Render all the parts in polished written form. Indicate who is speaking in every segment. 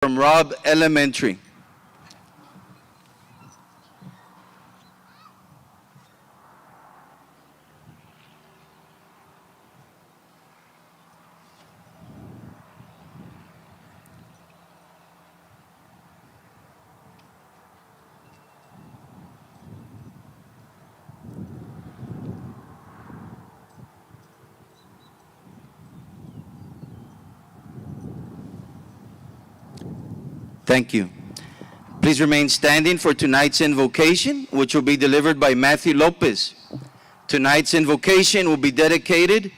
Speaker 1: from Robb Elementary. Thank you. Please remain standing for tonight's invocation, which will be delivered by Matthew Lopez. Tonight's invocation will be dedicated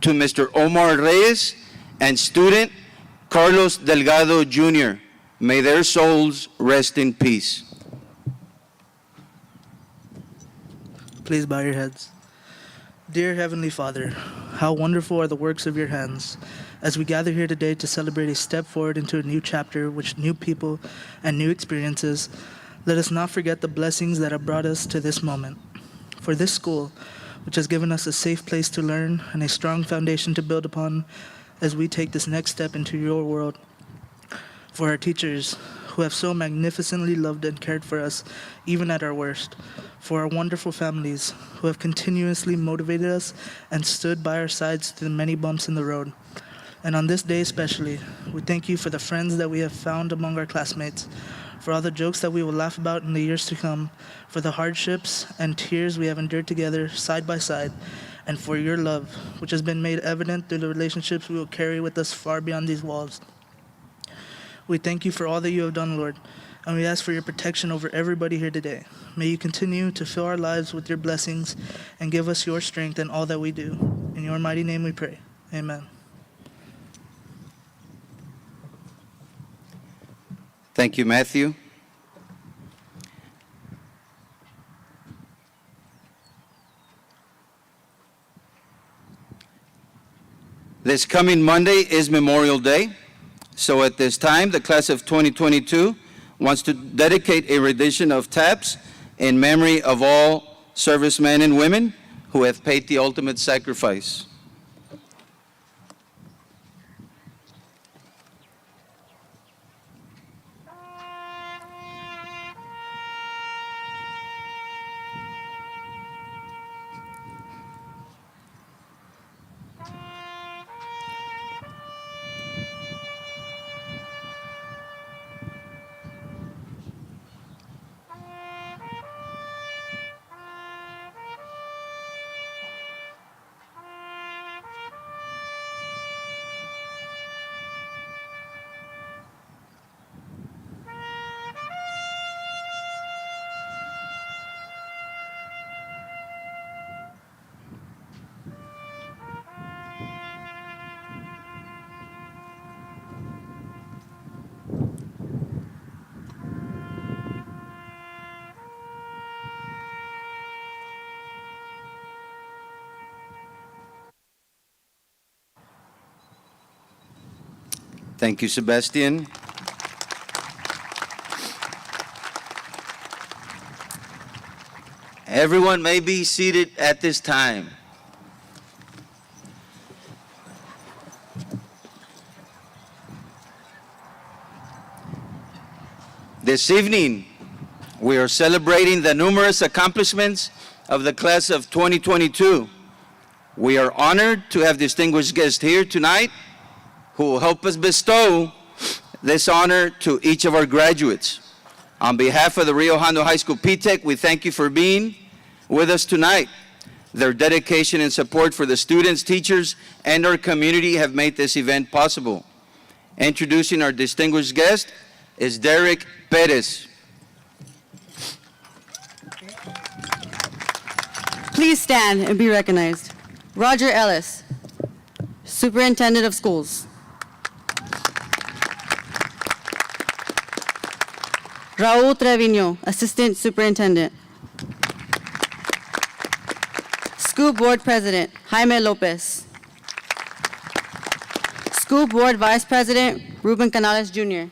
Speaker 1: to Mr. Omar Reyes and student Carlos Delgado Jr. May their souls rest in peace.
Speaker 2: Please bow your heads. Dear Heavenly Father, how wonderful are the works of your hands. As we gather here today to celebrate a step forward into a new chapter with new people and new experiences, let us not forget the blessings that have brought us to this moment. For this school, which has given us a safe place to learn and a strong foundation to build upon as we take this next step into your world. For our teachers, who have so magnificently loved and cared for us, even at our worst. For our wonderful families, who have continuously motivated us and stood by our sides through the many bumps in the road. And on this day especially, we thank you for the friends that we have found among our classmates, for all the jokes that we will laugh about in the years to come, for the hardships and tears we have endured together side by side, and for your love, which has been made evident through the relationships we will carry with us far beyond these walls. We thank you for all that you have done, Lord, and we ask for your protection over everybody here today. May you continue to fill our lives with your blessings and give us your strength in all that we do. In your mighty name we pray. Amen.
Speaker 1: Thank you, Matthew. This coming Monday is Memorial Day. So at this time, the class of 2022 wants to dedicate a rendition of taps in memory of all servicemen and women who have paid the ultimate sacrifice. Thank you, Sebastian. Everyone may be seated at this time. This evening, we are celebrating the numerous accomplishments of the class of 2022. We are honored to have distinguished guests here tonight who will help us bestow this honor to each of our graduates. On behalf of the Rio Hondo High School P-TECH, we thank you for being with us tonight. Their dedication and support for the students, teachers, and our community have made this event possible. Introducing our distinguished guest is Derek Perez.
Speaker 3: Please stand and be recognized. Roger Ellis, Superintendent of Schools. Raul Trevino, Assistant Superintendent. School Board President, Jaime Lopez. School Board Vice President, Ruben Canales Jr.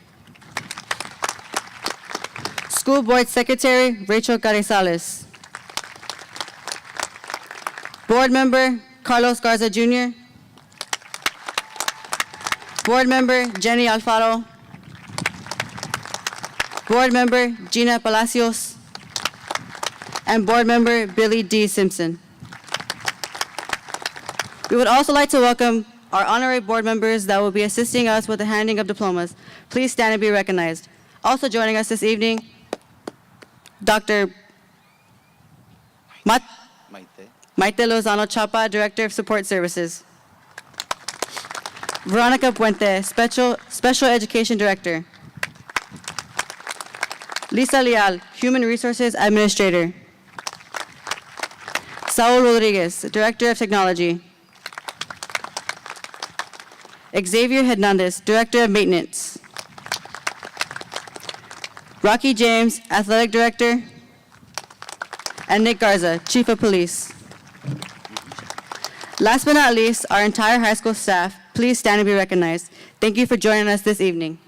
Speaker 3: School Board Secretary, Rachel Carrizales. Board Member, Carlos Garza Jr. Board Member, Jenny Alfaro. Board Member Gina Palacios, and Board Member Billy D. Simpson. We would also like to welcome our honorary board members that will be assisting us with the handing of diplomas. Please stand and be recognized. Also joining us this evening, Dr. Maite Lozano Chapa, Director of Support Services. Veronica Puente, Special Education Director. Lisa Leal, Human Resources Administrator. Saul Rodriguez, Director of Technology. Xavier Hernandez, Director of Maintenance. Rocky James, Athletic Director. And Nick Garza, Chief of Police. Last but not least, our entire high school staff, please stand and be recognized. Thank you for joining us this evening.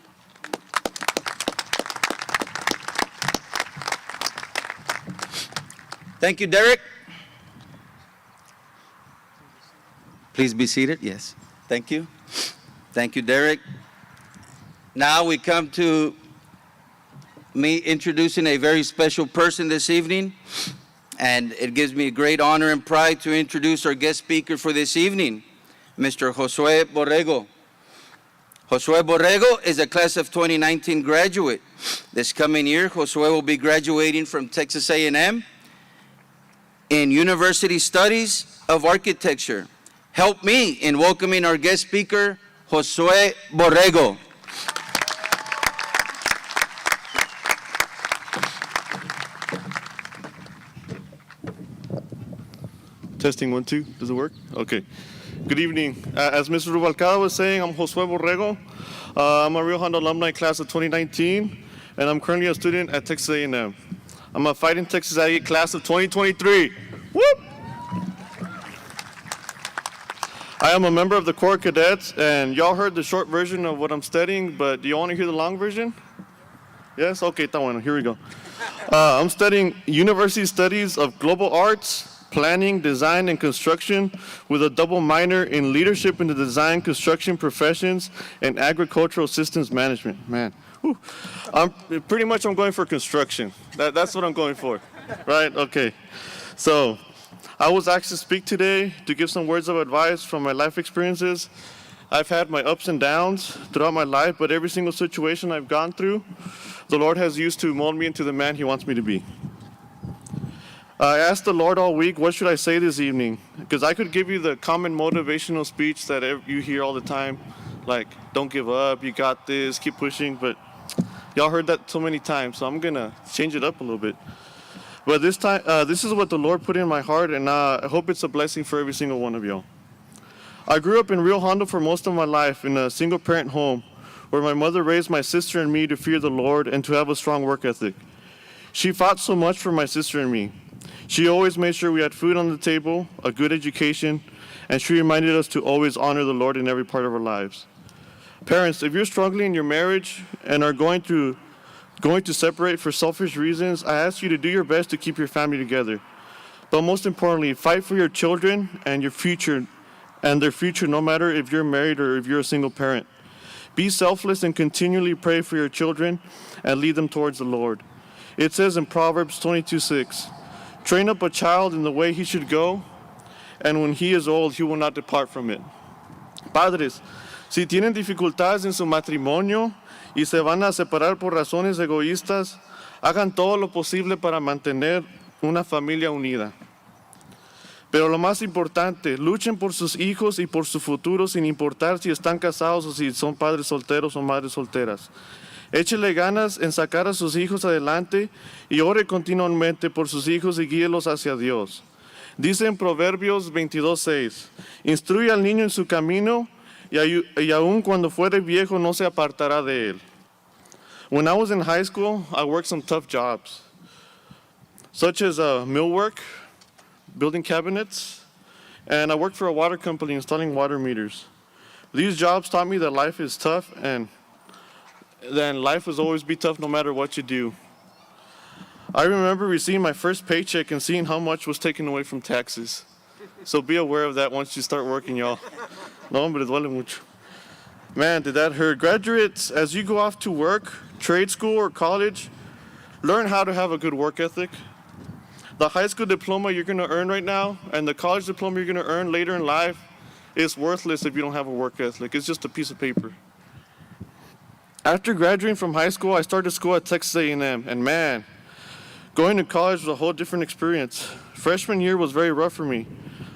Speaker 1: Thank you, Derek. Please be seated. Yes. Thank you. Thank you, Derek. Now we come to me introducing a very special person this evening, and it gives me great honor and pride to introduce our guest speaker for this evening, Mr. Josue Borrego. Josue Borrego is a class of 2019 graduate. This coming year, Josue will be graduating from Texas A&M in University Studies of Architecture. Help me in welcoming our guest speaker, Josue Borrego.
Speaker 4: Testing 1, 2. Does it work? Okay. Good evening. As Mr. Rubalcaba was saying, I'm Josue Borrego. I'm a Rio Hondo alumni class of 2019, and I'm currently a student at Texas A&M. I'm a Fighting Texas Aggie class of 2023. Whoop! I am a member of the Corps Cadets, and y'all heard the short version of what I'm studying, but do you want to hear the long version? Yes? Okay, está bueno. Here we go. I'm studying University Studies of Global Arts, Planning, Design, and Construction with a double minor in Leadership in the Design, Construction Professions, and Agricultural Systems Management. Man, whew. I'm going for construction. That's what I'm going for, right? Okay. So I was asked to speak today to give some words of advice from my life experiences. I've had my ups and downs throughout my life, but every single situation I've gone through, the Lord has used to mold me into the man He wants me to be. I asked the Lord all week, what should I say this evening? Because I could give you the common motivational speech that you hear all the time, like, don't give up, you got this, keep pushing, but y'all heard that so many times, so I'm going to change it up a little bit. But this time, this is what the Lord put in my heart, and I hope it's a blessing for every single one of y'all. I grew up in Rio Hondo for most of my life in a single-parent home where my mother raised my sister and me to fear the Lord and to have a strong work ethic. She fought so much for my sister and me. She always made sure we had food on the table, a good education, and she reminded us to always honor the Lord in every part of our lives. Parents, if you're struggling in your marriage and are going to separate for selfish reasons, I ask you to do your best to keep your family together. But most importantly, fight for your children and your future, and their future, no matter if you're married or if you're a single parent. Be selfless and continually pray for your children and lead them towards the Lord. It says in Proverbs 22:6, train up a child in the way he should go, and when he is old, he will not depart from it. Padres, si tienen dificultades en su matrimonio y se van a separar por razones egoístas, hagan todo lo posible para mantener una familia unida. Pero lo más importante, luchen por sus hijos y por su futuro sin importar si están casados o si son padres solteros o madres solteras. Échele ganas en sacar a sus hijos adelante y ore continuamente por sus hijos y guíelos hacia Dios. Dice en Proverbios 22:6, instruye al niño en su camino y aun cuando fuere viejo no se apartará de él. When I was in high school, I worked some tough jobs, such as millwork, building cabinets, and I worked for a water company installing water meters. These jobs taught me that life is tough and then life will always be tough no matter what you do. I remember receiving my first paycheck and seeing how much was taken away from taxes. So be aware of that once you start working, y'all. No, hombre, duele mucho. Man, did that hurt. Graduates, as you go off to work, trade school, or college, learn how to have a good work ethic. The high school diploma you're going to earn right now and the college diploma you're going to earn later in life is worthless if you don't have a work ethic. It's just a piece of paper. After graduating from high school, I started school at Texas A&M, and man, going to college was a whole different experience. Freshman year was very rough for me.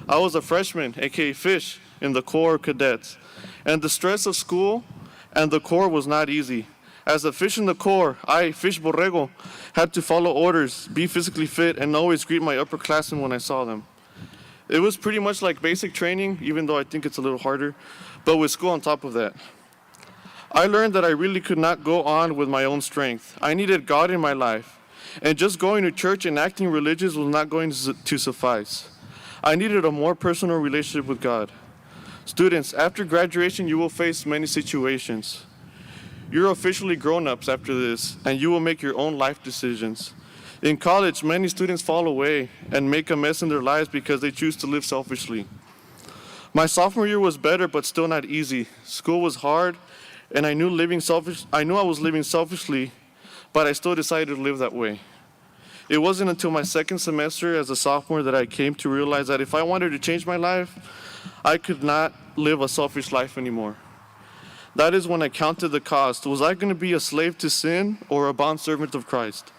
Speaker 4: I was a freshman, aka fish, in the Corps of Cadets, and the stress of school and the Corps was not easy. As a fish in the Corps, I, Fish Borrego, had to follow orders, be physically fit, and always greet my upperclassmen when I saw them. It was pretty much like basic training, even though I think it's a little harder, but with school on top of that. I learned that I really could not go on with my own strength. I needed God in my life, and just going to church and acting religious was not going to suffice. I needed a more personal relationship with God. Students, after graduation, you will face many situations. You're officially grown-ups after this, and you will make your own life decisions. In college, many students fall away and make a mess in their lives because they choose to live selfishly. My sophomore year was better, but still not easy. School was hard, and I knew I was living selfishly, but I still decided to live that way. It wasn't until my second semester as a sophomore that I came to realize that if I wanted to change my life, I could not live a selfish life anymore. That is when I counted the cost. Was I going to be a slave to sin or a bondservant of Christ?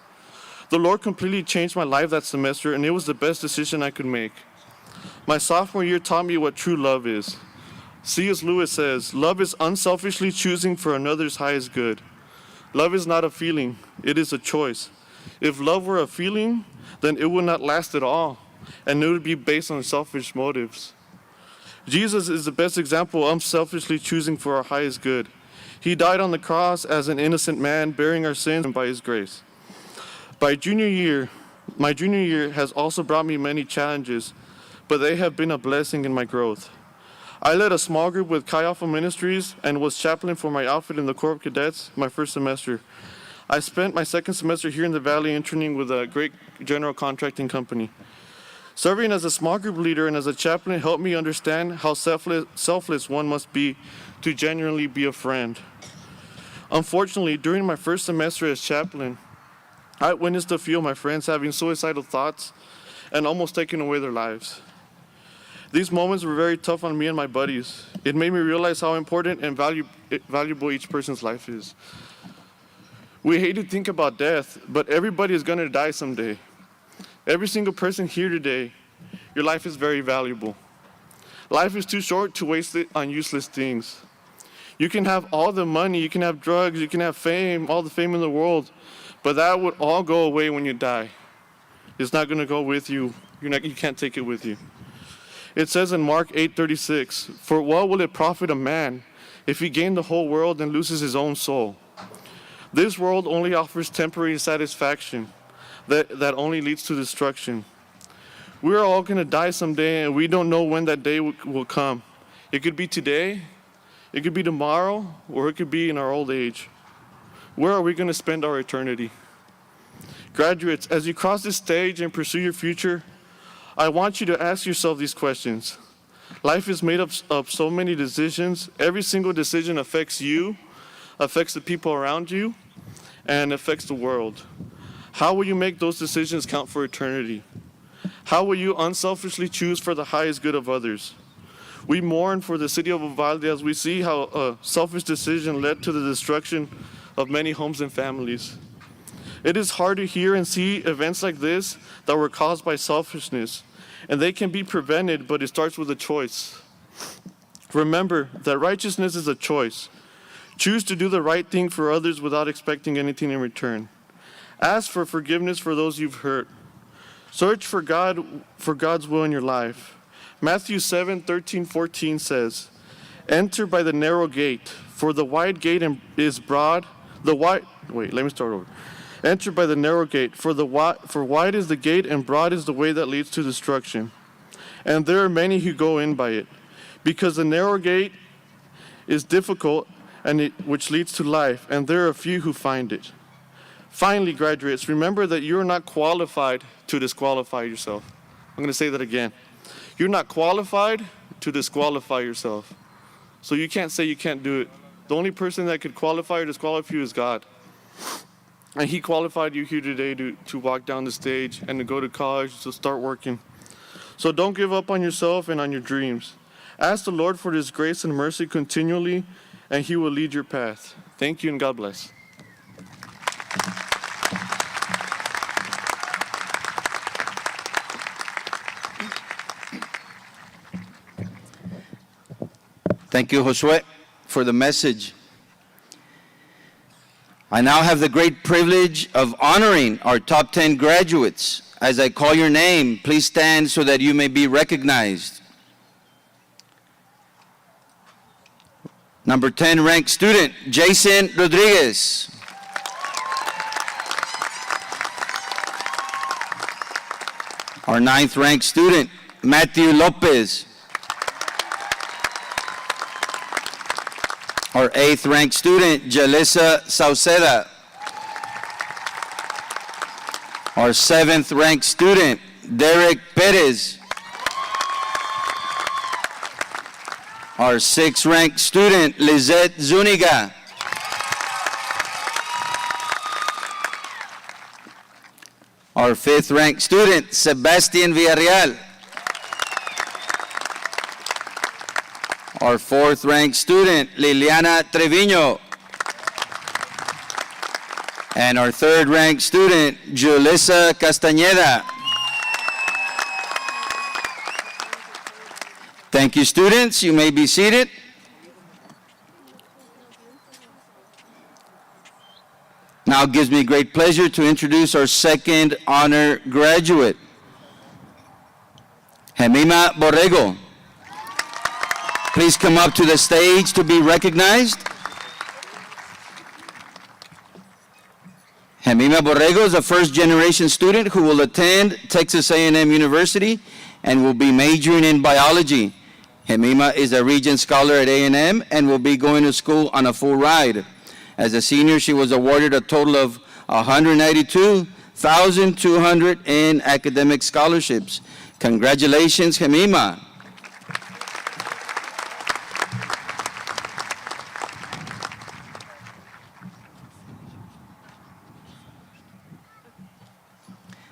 Speaker 4: The Lord completely changed my life that semester, and it was the best decision I could make. My sophomore year taught me what true love is. C.S. Lewis says, "Love is unselfishly choosing for another's highest good." Love is not a feeling, it is a choice. If love were a feeling, then it would not last at all, and it would be based on selfish motives. Jesus is the best example of unselfishly choosing for our highest good. He died on the cross as an innocent man, bearing our sins by his grace. My junior year has also brought me many challenges, but they have been a blessing in my growth. I led a small group with Chi Alpha Ministries and was chaplain for my outfit in the Corps of Cadets my first semester. I spent my second semester here in the Valley interning with a great general contracting company. Serving as a small group leader and as a chaplain helped me understand how selfless one must be to genuinely be a friend. Unfortunately, during my first semester as chaplain, I witnessed a few of my friends having suicidal thoughts and almost taking away their lives. These moments were very tough on me and my buddies. It made me realize how important and valuable each person's life is. We hate to think about death, but everybody is going to die someday. Every single person here today, your life is very valuable. Life is too short to waste it on useless things. You can have all the money, you can have drugs, you can have fame, all the fame in the world, but that would all go away when you die. It's not going to go with you. You can't take it with you. It says in Mark 8:36, "For what will it profit a man if he gain the whole world and loses his own soul? This world only offers temporary satisfaction that only leads to destruction." We're all going to die someday, and we don't know when that day will come. It could be today, it could be tomorrow, or it could be in our old age. Where are we going to spend our eternity? Graduates, as you cross this stage and pursue your future, I want you to ask yourself these questions. Life is made up of so many decisions. Every single decision affects you, affects the people around you, and affects the world. How will you make those decisions count for eternity? How will you unselfishly choose for the highest good of others? We mourn for the city of Uvalde as we see how a selfish decision led to the destruction of many homes and families. It is hard to hear and see events like this that were caused by selfishness, and they can be prevented, but it starts with a choice. Remember that righteousness is a choice. Choose to do the right thing for others without expecting anything in return. Ask for forgiveness for those you've hurt. Search for God's will in your life. Matthew 7:13-14 says, "Enter by the narrow gate, for the wide gate is broad. Enter by the narrow gate, for wide is the gate and broad is the way that leads to destruction. And there are many who go in by it, because the narrow gate is difficult which leads to life, and there are a few who find it." Finally, graduates, remember that you're not qualified to disqualify yourself. I'm going to say that again. You're not qualified to disqualify yourself. So you can't say you can't do it. The only person that could qualify or disqualify you is God. And He qualified you here today to walk down the stage and to go to college, to start working. So don't give up on yourself and on your dreams. Ask the Lord for His grace and mercy continually, and He will lead your path. Thank you, and God bless.
Speaker 1: Thank you, Josue, for the message. I now have the great privilege of honoring our top 10 graduates. As I call your name, please stand so that you may be recognized. Number 10 ranked student, Jason Rodriguez. Our 9th ranked student, Matthew Lopez. Our 8th ranked student, Jalissa Sauceda. Our 7th ranked student, Derek Perez. Our 6th ranked student, Lizette Zuniga. Our 5th ranked student, Sebastian Villarreal. Our 4th ranked student, Liliana Trevino. And our 3rd ranked student, Julissa Castañeda. Thank you, students. You may be seated. Now it gives me great pleasure to introduce our 2nd honor graduate, Jemima Borrego. Please come up to the stage to be recognized. Jemima Borrego is a first-generation student who will attend Texas A&M University and will be majoring in biology. Jemima is a Regent Scholar at A&M and will be going to school on a full ride. As a senior, she was awarded a total of $192,200 in academic scholarships. Congratulations, Jemima.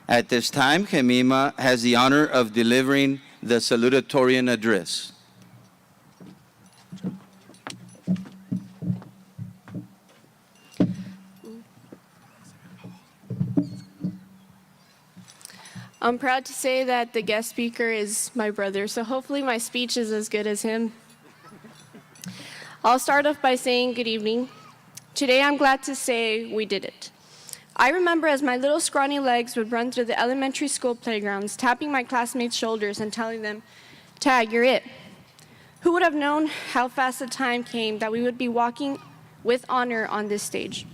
Speaker 1: At this time, Jemima has the honor of delivering the Salutatorian address.
Speaker 5: I'm proud to say that the guest speaker is my brother, so hopefully my speech is as good as him. I'll start off by saying good evening. Today I'm glad to say we did it. I remember as my little scrawny legs would run through the elementary school playgrounds, tapping my classmates' shoulders and telling them, "Tag, you're it." Who would have known how fast the time came that we would be walking with honor on this stage?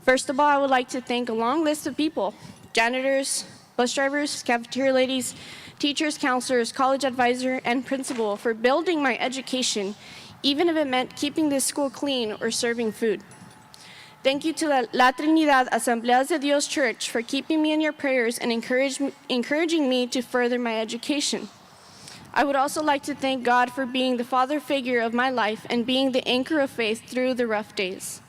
Speaker 5: First of all, I would like to thank a long list of people: janitors, bus drivers, cafeteria ladies, teachers, counselors, college advisor, and principal for building my education, even if it meant keeping this school clean or serving food. Thank you to La Trinidad Asambleas de Dios Church for keeping me in your prayers and encouraging me to further my education. I would also like to thank God for being the father figure of my life and being the anchor of faith through the rough days.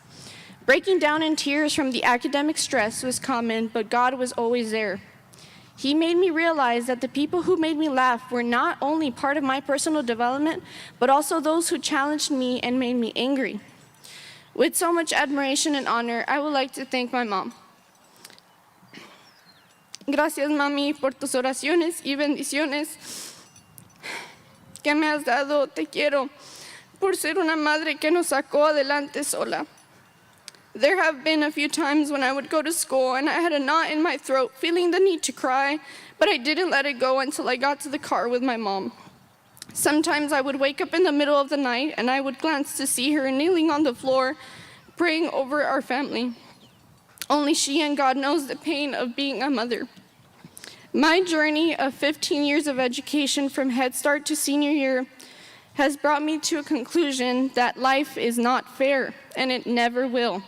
Speaker 5: Breaking down in tears from the academic stress was common, but God was always there. He made me realize that the people who made me laugh were not only part of my personal development, but also those who challenged me and made me angry. With so much admiration and honor, I would like to thank my mom. Gracias, mami, por tus oraciones y bendiciones que me has dado. Te quiero por ser una madre que nos sacó adelante sola. There have been a few times when I would go to school and I had a knot in my throat, feeling the need to cry, but I didn't let it go until I got to the car with my mom. Sometimes I would wake up in the middle of the night and I would glance to see her kneeling on the floor, praying over our family. Only she and God knows the pain of being a mother. My journey of 15 years of education from Head Start to senior year has brought me to a conclusion that life is not fair, and it never will.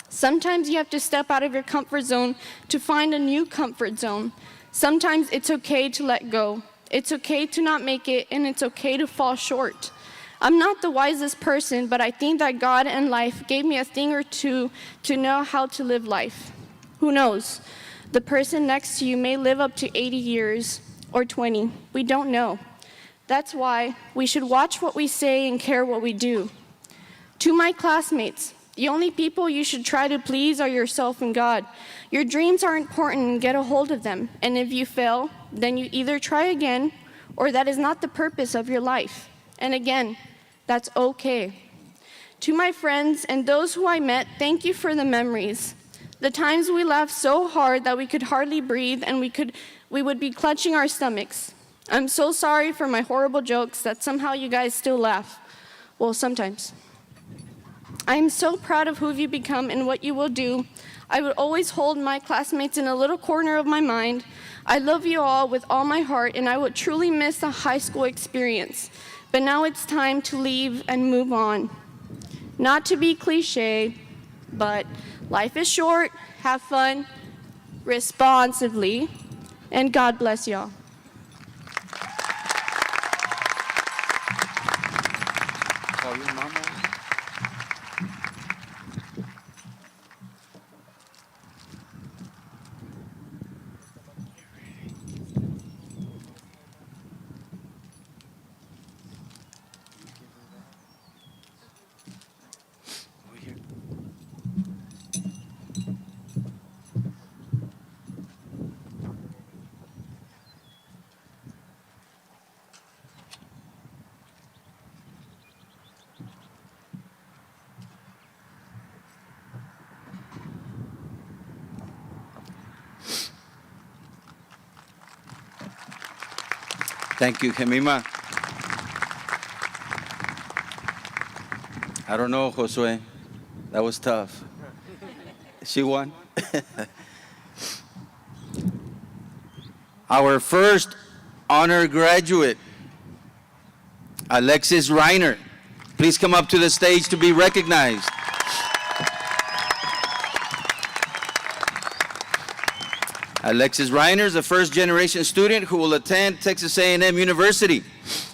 Speaker 5: Sometimes you have to step out of your comfort zone to find a new comfort zone. Sometimes it's okay to let go. It's okay to not make it, and it's okay to fall short. I'm not the wisest person, but I think that God and life gave me a thing or two to know how to live life. Who knows? The person next to you may live up to 80 years or 20. We don't know. That's why we should watch what we say and care what we do. To my classmates, the only people you should try to please are yourself and God. Your dreams are important and get a hold of them. And if you fail, then you either try again or that is not the purpose of your life. And again, that's okay. To my friends and those who I met, thank you for the memories. The times we laughed so hard that we could hardly breathe and we would be clutching our stomachs. I'm so sorry for my horrible jokes that somehow you guys still laugh. Well, sometimes. I am so proud of who you've become and what you will do. I would always hold my classmates in a little corner of my mind. I love you all with all my heart, and I would truly miss the high school experience. But now it's time to leave and move on. Not to be cliche, but life is short, have fun, responsibly, and God bless y'all.
Speaker 1: Call your mama. Thank you, Jemima. I don't know, Josue. That was tough. She won. Our first honor graduate, Alexis Reiner. Please come up to the stage to be recognized. Alexis Reiner is a first-generation student who will attend Texas A&M University.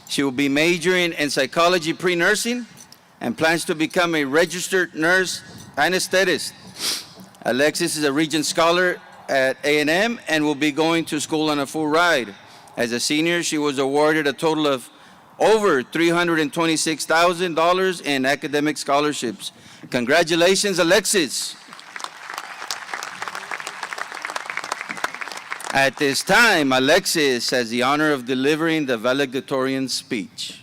Speaker 1: She will be majoring in psychology pre-nursing and plans to become a registered nurse anesthetist. Alexis is a Regent Scholar at A&M and will be going to school on a full ride. As a senior, she was awarded a total of over $326,000 in academic scholarships. Congratulations, Alexis. At this time, Alexis has the honor of delivering the valedictorian speech.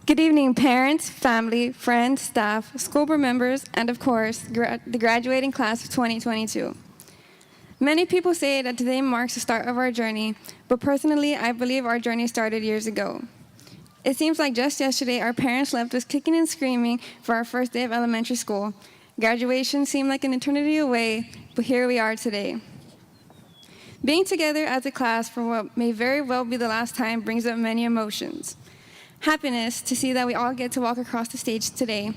Speaker 6: Good evening, parents, family, friends, staff, school board members, and of course, the graduating class of 2022. Many people say that today marks the start of our journey, but personally, I believe our journey started years ago. It seems like just yesterday, our parents left us kicking and screaming for our first day of elementary school. Graduation seemed like an eternity away, but here we are today. Being together as a class for what may very well be the last time brings up many emotions. Happiness to see that we all get to walk across the stage today.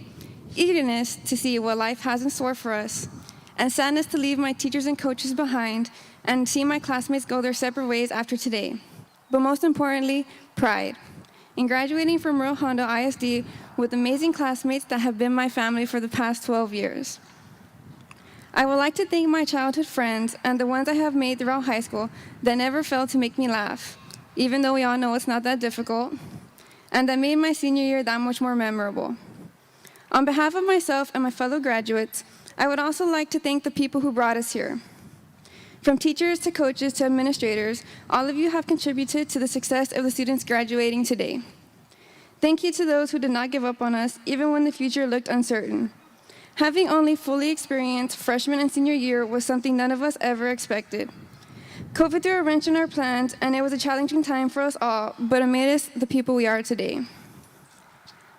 Speaker 6: Eagerness to see what life has in store for us. And sadness to leave my teachers and coaches behind and see my classmates go their separate ways after today. But most importantly, pride. In graduating from Hondo ISD with amazing classmates that have been my family for the past 12 years. I would like to thank my childhood friends and the ones I have made throughout high school that never failed to make me laugh, even though we all know it's not that difficult, and that made my senior year that much more memorable. On behalf of myself and my fellow graduates, I would also like to thank the people who brought us here. From teachers to coaches to administrators, all of you have contributed to the success of the students graduating today. Thank you to those who did not give up on us, even when the future looked uncertain. Having only fully experienced freshman and senior year was something none of us ever expected. COVID threw a wrench in our plans, and it was a challenging time for us all, but it made us the people we are today.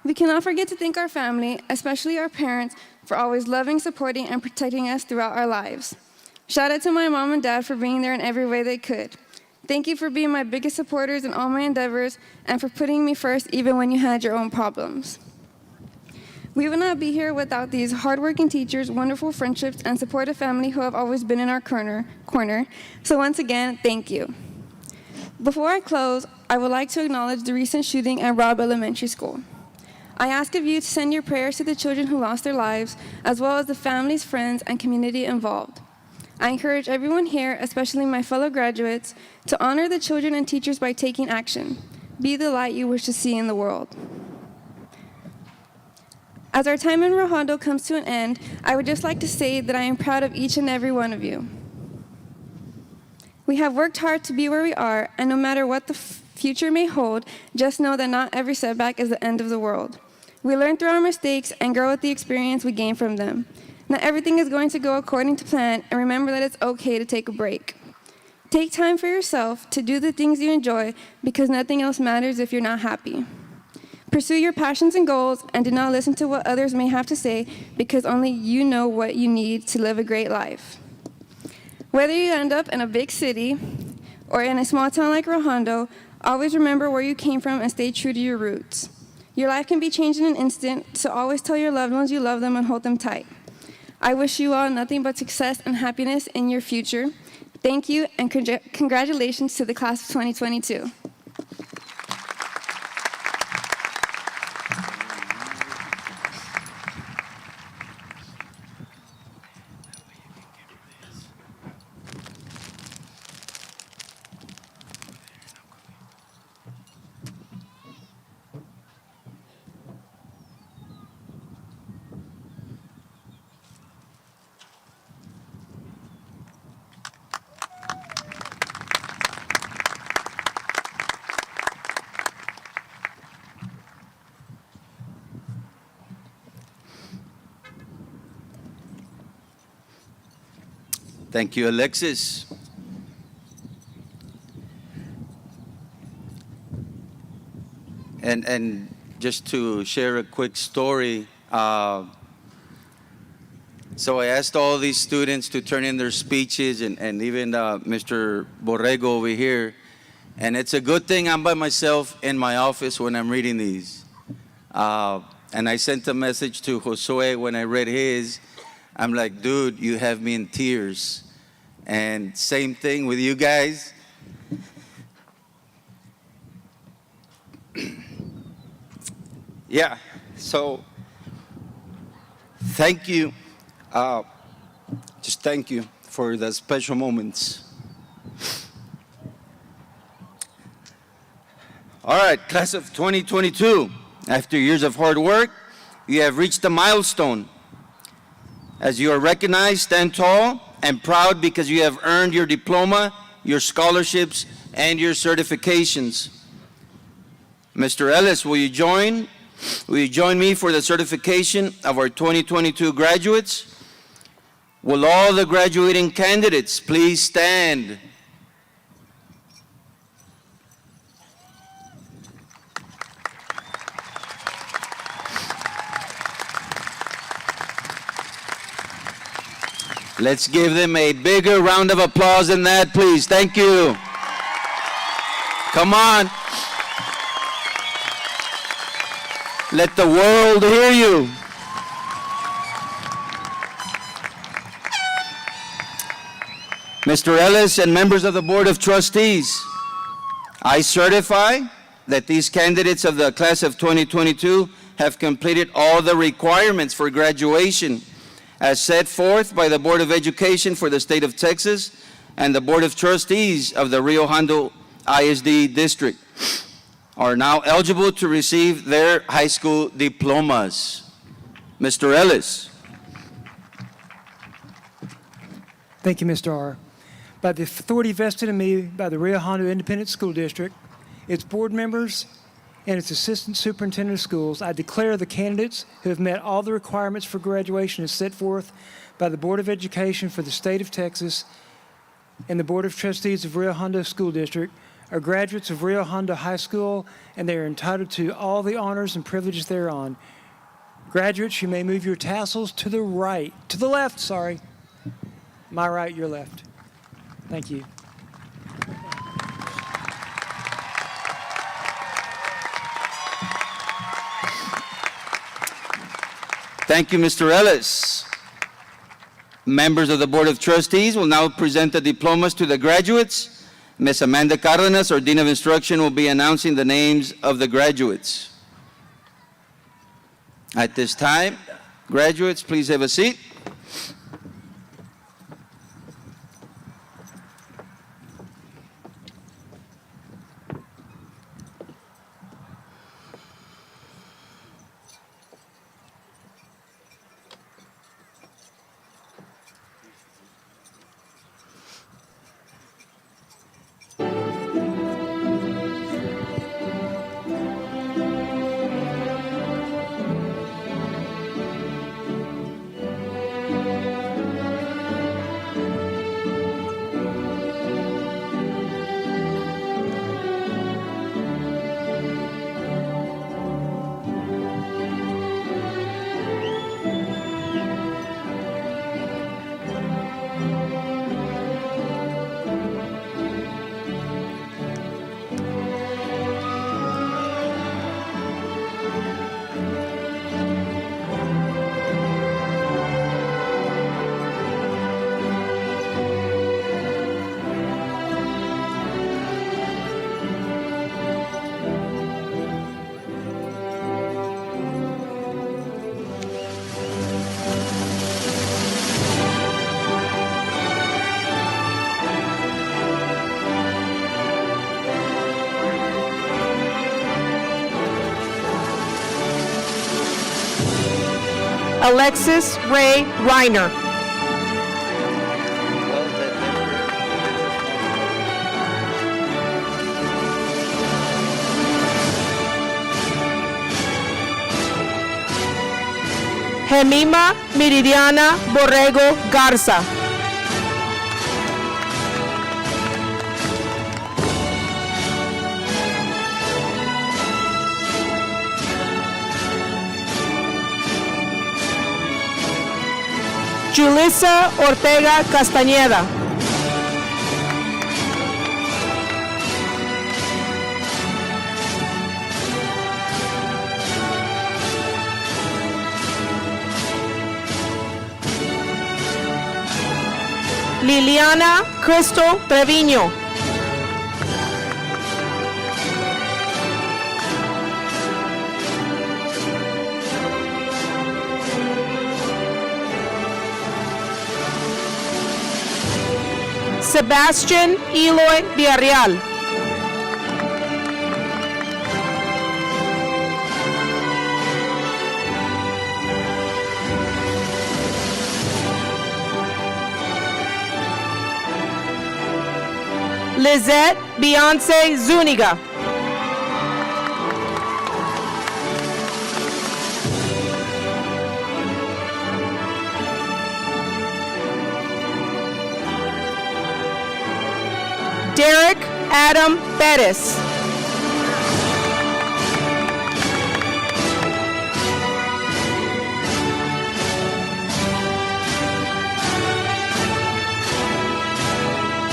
Speaker 6: We cannot forget to thank our family, especially our parents, for always loving, supporting, and protecting us throughout our lives. Shout out to my mom and dad for being there in every way they could. Thank you for being my biggest supporters in all my endeavors and for putting me first even when you had your own problems. We would not be here without these hardworking teachers, wonderful friendships, and supportive family who have always been in our corner. So once again, thank you. Before I close, I would like to acknowledge the recent shooting at Robb Elementary School. I ask of you to send your prayers to the children who lost their lives, as well as the families, friends, and community involved. I encourage everyone here, especially my fellow graduates, to honor the children and teachers by taking action. Be the light you wish to see in the world. As our time in Hondo comes to an end, I would just like to say that I am proud of each and every one of you. We have worked hard to be where we are, and no matter what the future may hold, just know that not every setback is the end of the world. We learn through our mistakes and grow with the experience we gain from them. Not everything is going to go according to plan, and remember that it's okay to take a break. Take time for yourself to do the things you enjoy, because nothing else matters if you're not happy. Pursue your passions and goals, and do not listen to what others may have to say, because only you know what you need to live a great life. Whether you end up in a big city or in a small town like Hondo, always remember where you came from and stay true to your roots. Your life can be changed in an instant, so always tell your loved ones you love them and hold them tight. I wish you all nothing but success and happiness in your future. Thank you, and congratulations to the class of 2022.
Speaker 1: Thank you, Alexis. And just to share a quick story, so I asked all these students to turn in their speeches, and even Mr. Borrego over here, and it's a good thing I'm by myself in my office when I'm reading these. And I sent a message to Josue when I read his. I'm like, dude, you have me in tears. And same thing with you guys. Yeah, so thank you. Just thank you for the special moments. All right, class of 2022. After years of hard work, you have reached a milestone. As you are recognized, stand tall and proud, because you have earned your diploma, your scholarships, and your certifications. Mr. Ellis, will you join me for the certification of our 2022 graduates? Will all the graduating candidates please stand? Let's give them a bigger round of applause than that, please. Thank you. Come on. Let the world hear you. Mr. Ellis and members of the Board of Trustees, I certify that these candidates of the class of 2022 have completed all the requirements for graduation as set forth by the Board of Education for the state of Texas and the Board of Trustees of the Rio Hondo ISD District, are now eligible to receive their high school diplomas. Mr. Ellis.
Speaker 7: Thank you, Mr. R. By the authority vested in me by the Rio Hondo Independent School District, its board members, and its assistant superintendent of schools, I declare the candidates who have met all the requirements for graduation as set forth by the Board of Education for the state of Texas and the Board of Trustees of Rio Hondo School District are graduates of Rio Hondo High School, and they are entitled to all the honors and privileges thereon. Graduates, you may move your tassels to the right, to the left, sorry. My right, your left. Thank you.
Speaker 1: Thank you, Mr. Ellis. Members of the Board of Trustees will now present the diplomas to the graduates. Ms. Amanda Cardenas, our Dean of Instruction, will be announcing the names of the graduates. At this time, graduates, please have a seat.
Speaker 8: Alexis Ray Reiner. Jemima Meridiana Borrego Garza. Julissa Ortega Castañeda. Liliana Crystal Treviño. Sebastian Eloy Villarreal. Lizette Beyonce Zuniga. Derek Adam Bettis.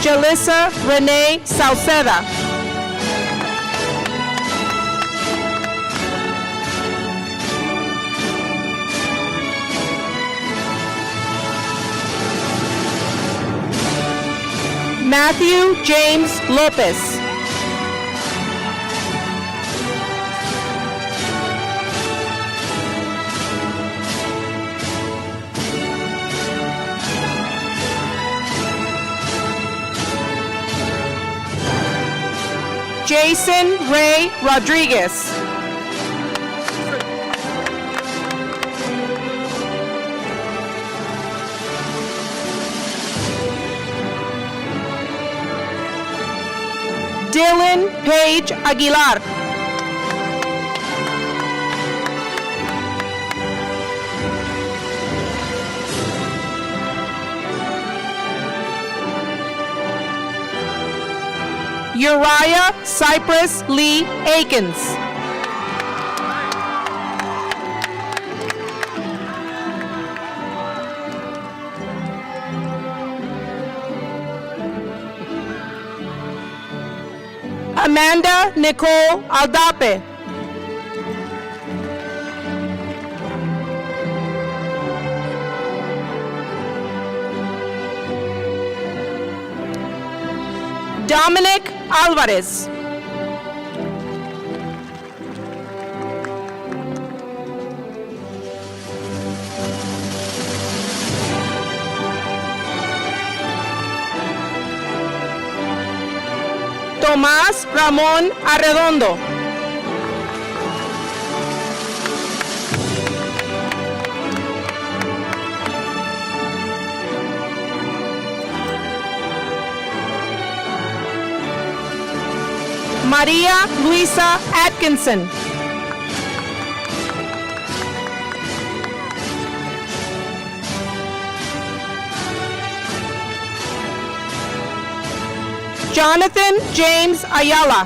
Speaker 8: Jalissa Renee Salceda. Matthew James Lopez. Jason Ray Rodriguez. Dylan Page Aguilar. Uriah Cypress Lee Akins. Amanda Nicole Aldape. Dominic Alvarez. Tomás Ramón Arredondo. María Luisa Atkinson. Jonathan James Ayala.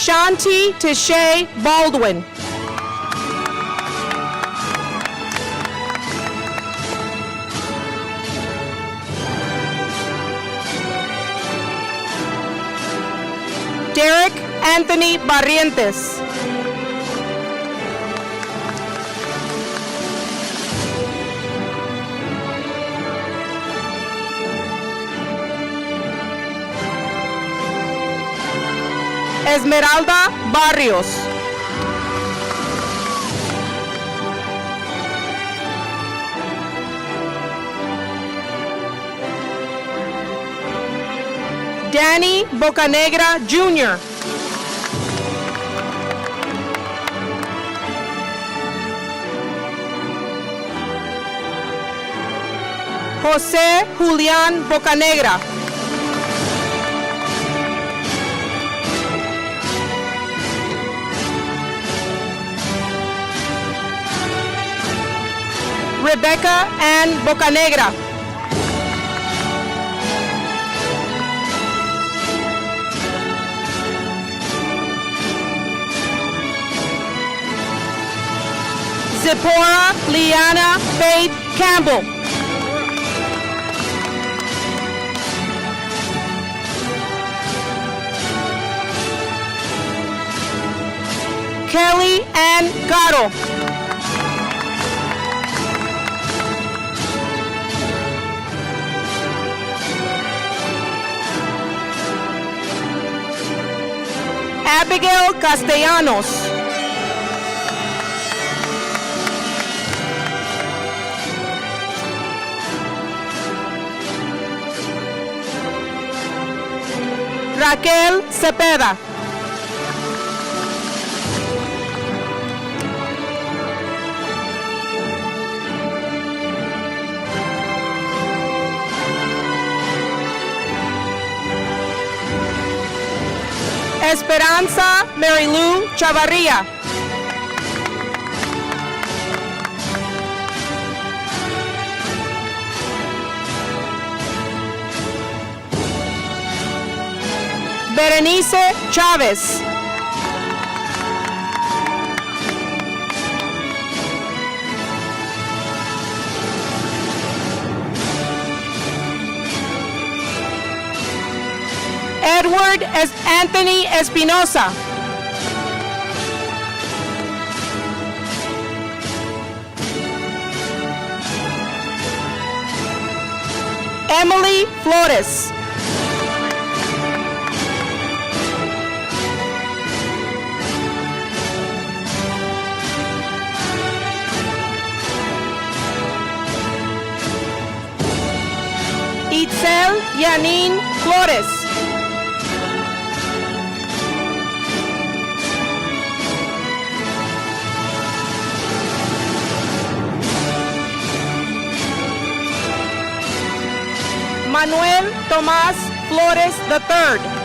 Speaker 8: Shanti Teshay Baldwin. Derek Anthony Barrientos. Esmeralda Barrios. Danny Bocanegra Jr. José Julián Bocanegra. Rebecca Ann Bocanegra. Zipporah Liana Faith Campbell. Kelly Ann Gatto. Abigail Castellanos. Raquel Cepeda. Esperanza Marilou Chavarria. Berenice Chávez. Edward Anthony Espinosa. Emily Flores. Itzel Yanin Flores. Manuel Tomás Flores III.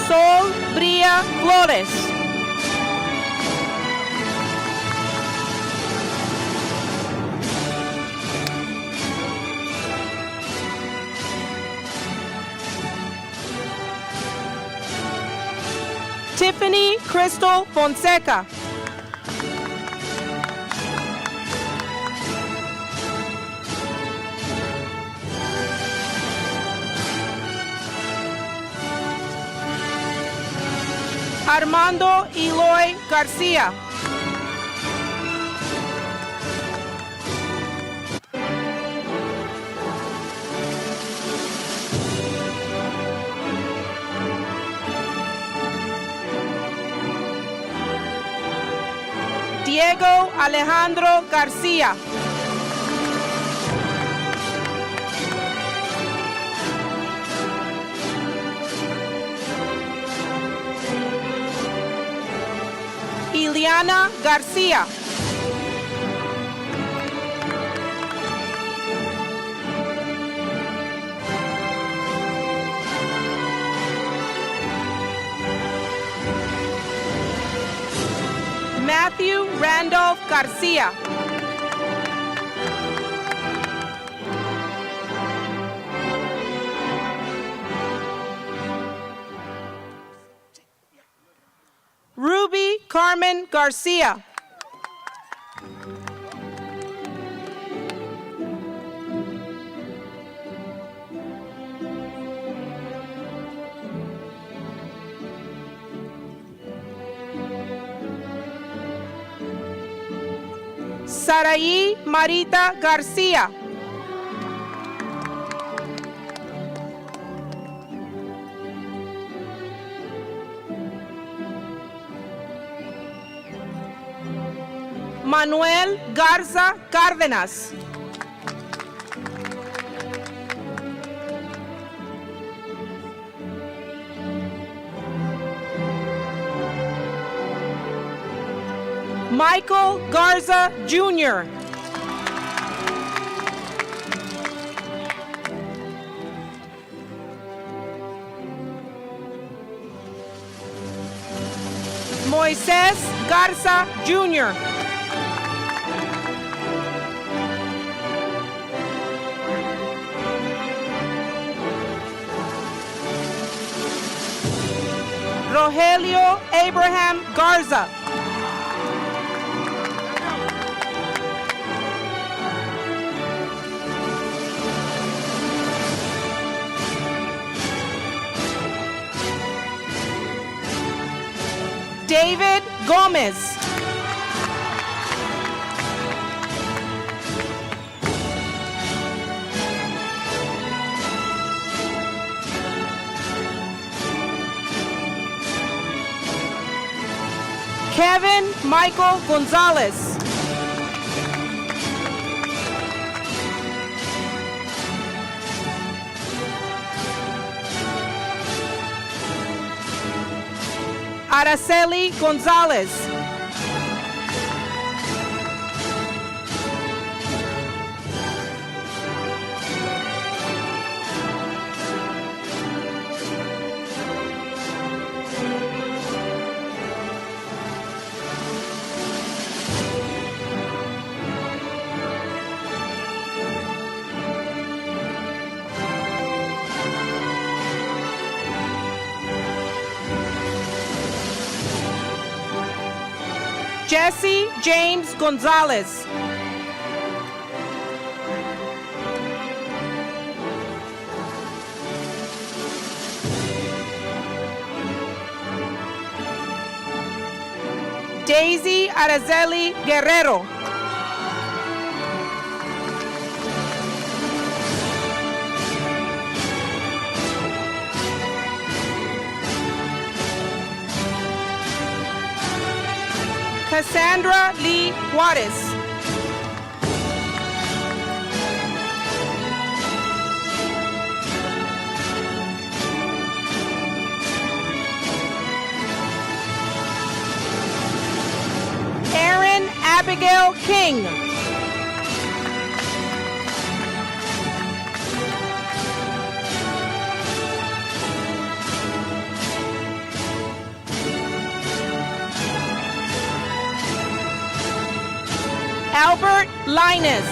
Speaker 8: Sol Bria Flores. Tiffany Crystal Fonseca. Armando Eloy Garcia. Diego Alejandro Garcia. Iliana Garcia. Matthew Randolph Garcia. Ruby Carmen Garcia. Saraí Marita Garcia. Manuel Garza Cárdenas. Michael Garza Jr. Moisés Garza Jr. Rogelio Abraham Garza. David Gomez. Kevin Michael Gonzalez. Araceli Gonzalez. Jesse James Gonzalez. Daisy Araceli Guerrero. Cassandra Lee Juarez. Erin Abigail King. Albert Linus.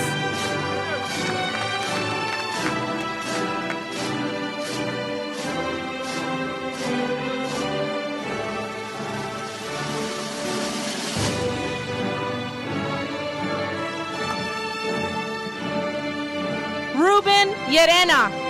Speaker 8: Ruben Llerena.